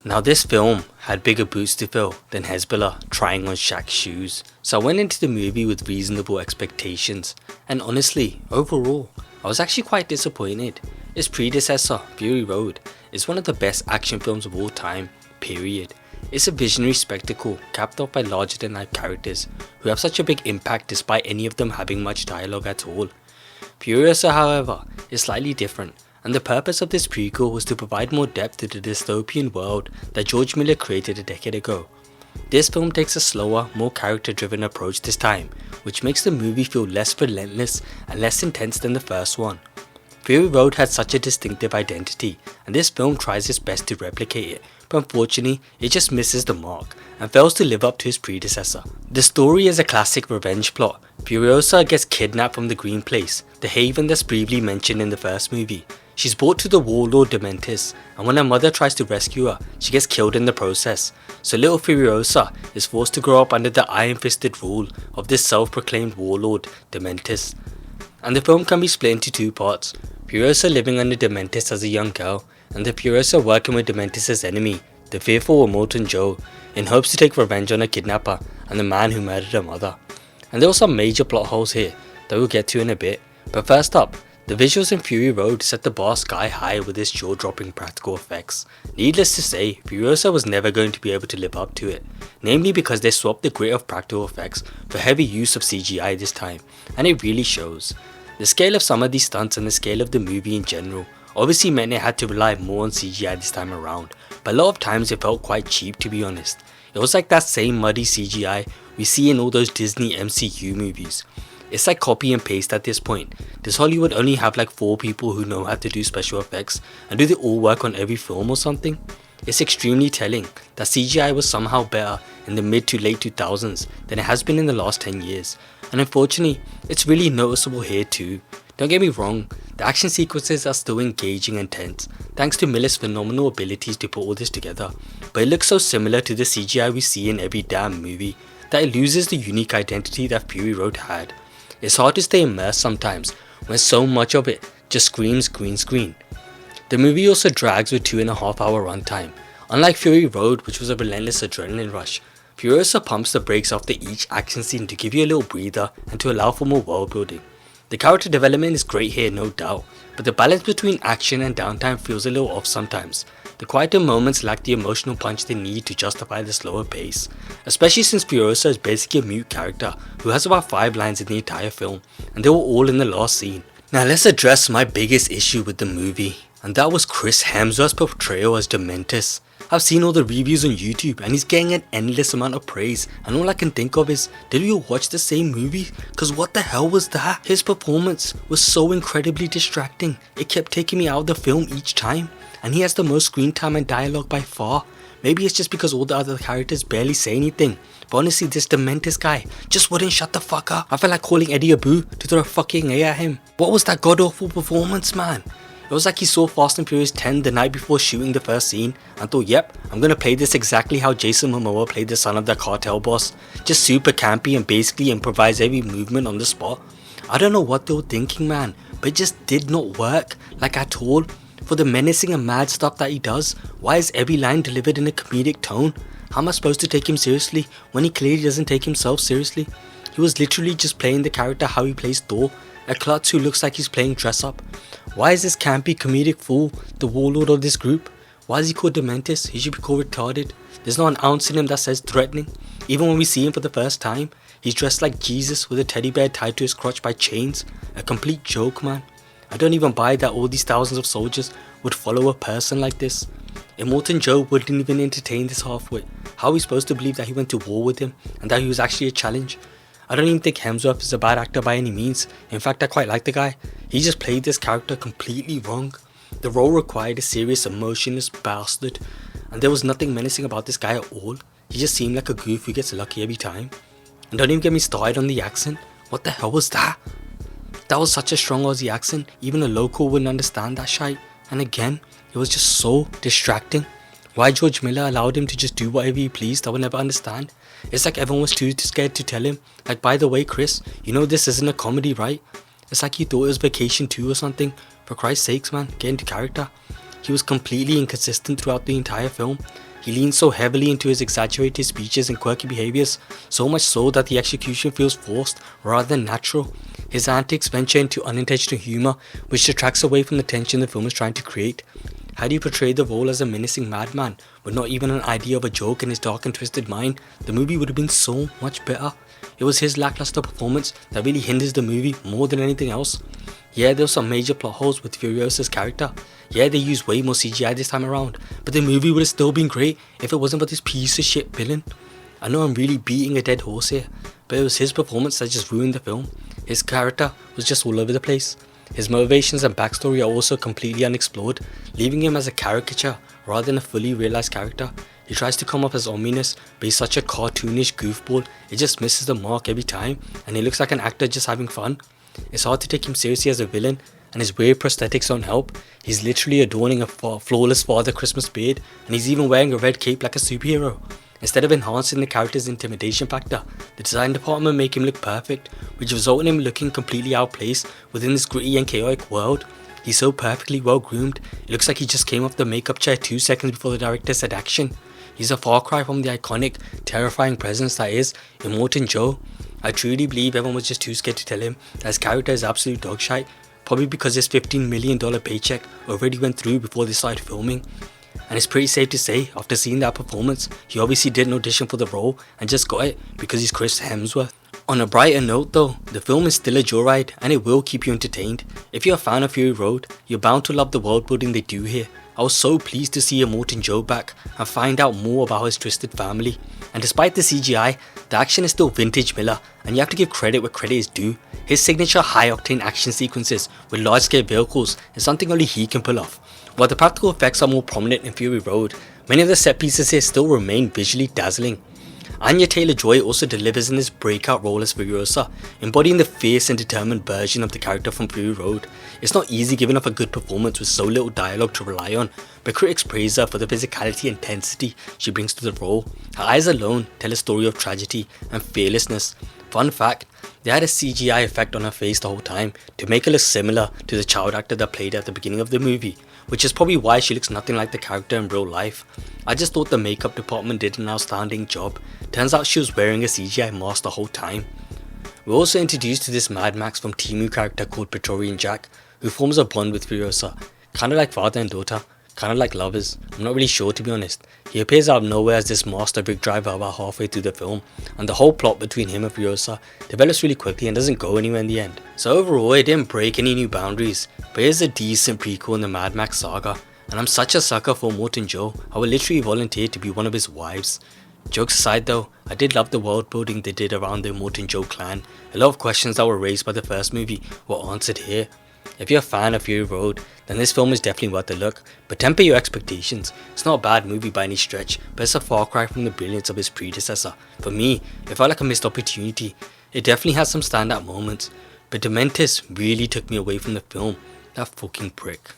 Now this film had bigger boots to fill than Hezbollah trying on Shaq's shoes, so I went into the movie with reasonable expectations, and honestly, overall, I was actually quite disappointed. Its predecessor, Fury Road, is one of the best action films of all time, period. It's a visionary spectacle capped off by larger than life characters who have such a big impact despite any of them having much dialogue at all. Furiosa, however, is slightly different, and the purpose of this prequel was to provide more depth to the dystopian world that George Miller created a decade ago. This film takes a slower, more character driven approach this time, which makes the movie feel less relentless and less intense than the first one. Fury Road had such a distinctive identity, and this film tries its best to replicate it, but unfortunately it just misses the mark and fails to live up to its predecessor. The story is a classic revenge plot. Furiosa gets kidnapped from the Green Place, the haven that's briefly mentioned in the first movie. She's brought to the warlord Dementis, and when her mother tries to rescue her, she gets killed in the process. So little Furiosa is forced to grow up under the iron-fisted rule of this self-proclaimed warlord Dementis. And the film can be split into two parts: Furiosa living under Dementis as a young girl, and the Furiosa working with Dementis' enemy, the fearful Immortan Joe, in hopes to take revenge on her kidnapper and the man who murdered her mother. And there are some major plot holes here that we'll get to in a bit, but first up, the visuals in Fury Road set the bar sky high with its jaw-dropping practical effects. Needless to say, Furiosa was never going to be able to live up to it, namely because they swapped the grit of practical effects for heavy use of CGI this time, and it really shows. The scale of some of these stunts and the scale of the movie in general obviously meant it had to rely more on CGI this time around, but a lot of times it felt quite cheap, to be honest. It was like that same muddy CGI we see in all those Disney MCU movies. It's like copy and paste at this point. Does Hollywood only have like 4 people who know how to do special effects, and do they all work on every film or something? It's extremely telling that CGI was somehow better in the mid to late 2000s than it has been in the last 10 years, and unfortunately it's really noticeable here too. Don't get me wrong, the action sequences are still engaging and tense thanks to Miller's phenomenal abilities to put all this together, but it looks so similar to the CGI we see in every damn movie that it loses the unique identity that Fury Road had. It's hard to stay immersed sometimes when so much of it just screams green screen. The movie also drags with 2.5 hour runtime. Unlike Fury Road, which was a relentless adrenaline rush, Furiosa pumps the brakes after each action scene to give you a little breather and to allow for more world building. The character development is great here, no doubt, but the balance between action and downtime feels a little off sometimes. The quieter moments lack the emotional punch they need to justify the slower pace, especially since Furiosa is basically a mute character who has about 5 lines in the entire film, and they were all in the last scene. Now let's address my biggest issue with the movie, and that was Chris Hemsworth's portrayal as Dementis. I've seen all the reviews on YouTube and he's getting an endless amount of praise, and all I can think of is, did we all watch the same movie? Cause what the hell was that? His performance was so incredibly distracting, it kept taking me out of the film each time, and he has the most screen time and dialogue by far. Maybe it's just because all the other characters barely say anything, but honestly this Dementis guy just wouldn't shut the fuck up. I felt like calling Eddie Abu to throw a fucking A at him. What was that god awful performance, man? It was like he saw Fast and Furious 10 the night before shooting the first scene and thought, yep, I'm gonna play this exactly how Jason Momoa played the son of the cartel boss. Just super campy and basically improvise every movement on the spot. I don't know what they were thinking, man, but it just did not work, like at all. For the menacing and mad stuff that he does, why is every line delivered in a comedic tone? How am I supposed to take him seriously when he clearly doesn't take himself seriously? He was literally just playing the character how he plays Thor, a klutz who looks like he's playing dress up. Why is this campy comedic fool the warlord of this group? Why is he called Dementis? He should be called retarded. There's not an ounce in him that says threatening. Even when we see him for the first time, he's dressed like Jesus with a teddy bear tied to his crotch by chains. A complete joke, man. I don't even buy that all these thousands of soldiers would follow a person like this. Immortan Joe wouldn't even entertain this halfwit. How are we supposed to believe that he went to war with him and that he was actually a challenge? I don't even think Hemsworth is a bad actor by any means. In fact, I quite like the guy. He just played this character completely wrong. The role required a serious, emotionless bastard, and there was nothing menacing about this guy at all. He just seemed like a goof who gets lucky every time. And don't even get me started on the accent. What the hell was that? That was such a strong Aussie accent, even a local wouldn't understand that shite. And again, it was just so distracting. Why George Miller allowed him to just do whatever he pleased, I will never understand. It's like everyone was too scared to tell him, like, by the way Chris, you know this isn't a comedy, right? It's like he thought it was Vacation 2 or something. For Christ's sakes, man, get into character. He was completely inconsistent throughout the entire film, He leans so heavily into his exaggerated speeches and quirky behaviours, so much so that the execution feels forced rather than natural. His antics venture into unintentional humour, which detracts away from the tension the film is trying to create. Had he portrayed the role as a menacing madman, with not even an idea of a joke in his dark and twisted mind, the movie would have been so much better. It was his lackluster performance that really hinders the movie more than anything else. Yeah, there were some major plot holes with Furiosa's character. Yeah, they used way more CGI this time around, but the movie would have still been great if it wasn't for this piece of shit villain. I know I'm really beating a dead horse here, but it was his performance that just ruined the film. His character was just all over the place. His motivations and backstory are also completely unexplored, leaving him as a caricature rather than a fully realised character. He tries to come up as ominous, but he's such a cartoonish goofball, it just misses the mark every time, and he looks like an actor just having fun. It's hard to take him seriously as a villain, and his weird prosthetics don't help. He's literally adorning a flawless Father Christmas beard, and he's even wearing a red cape like a superhero. Instead of enhancing the character's intimidation factor, the design department make him look perfect, which results in him looking completely out of place within this gritty and chaotic world. He's so perfectly well groomed, it looks like he just came off the makeup chair 2 seconds before the director said action. He's a far cry from the iconic, terrifying presence that is Immortan Joe. I truly believe everyone was just too scared to tell him that his character is absolute dogshite, probably because his $15 million paycheck already went through before they started filming. And it's pretty safe to say, after seeing that performance, he obviously didn't audition for the role and just got it because he's Chris Hemsworth. On a brighter note though, the film is still a joyride and it will keep you entertained. If you're a fan of Fury Road, you're bound to love the world building they do here. I was so pleased to see Immortan Joe back and find out more about his twisted family. And despite the CGI, the action is still vintage Miller, and you have to give credit where credit is due. His signature high-octane action sequences with large-scale vehicles is something only he can pull off. While the practical effects are more prominent in Fury Road, many of the set pieces here still remain visually dazzling. Anya Taylor-Joy also delivers in this breakout role as Furiosa, embodying the fierce and determined version of the character from Fury Road. It's not easy giving up a good performance with so little dialogue to rely on, but critics praise her for the physicality and intensity she brings to the role. Her eyes alone tell a story of tragedy and fearlessness. Fun fact, they had a CGI effect on her face the whole time to make her look similar to the child actor that played her at the beginning of the movie, which is probably why she looks nothing like the character in real life. I just thought the makeup department did an outstanding job. Turns out she was wearing a CGI mask the whole time. We're also introduced to this Mad Max from Temu character called Praetorian Jack, who forms a bond with Furiosa, kinda like father and daughter, kinda like lovers. I'm not really sure to be honest. He appears out of nowhere as this master rig driver about halfway through the film, and the whole plot between him and Furiosa develops really quickly and doesn't go anywhere in the end. So overall it didn't break any new boundaries, but here's a decent prequel in the Mad Max Saga, and I'm such a sucker for Immortan Joe, I would literally volunteer to be one of his wives. Jokes aside though, I did love the world building they did around the Immortan Joe clan. A lot of questions that were raised by the first movie were answered here. If you're a fan of Fury Road, then this film is definitely worth a look, but temper your expectations. It's not a bad movie by any stretch, but it's a far cry from the brilliance of its predecessor. For me, it felt like a missed opportunity. It definitely has some standout moments, but Dementis really took me away from the film. That fucking prick.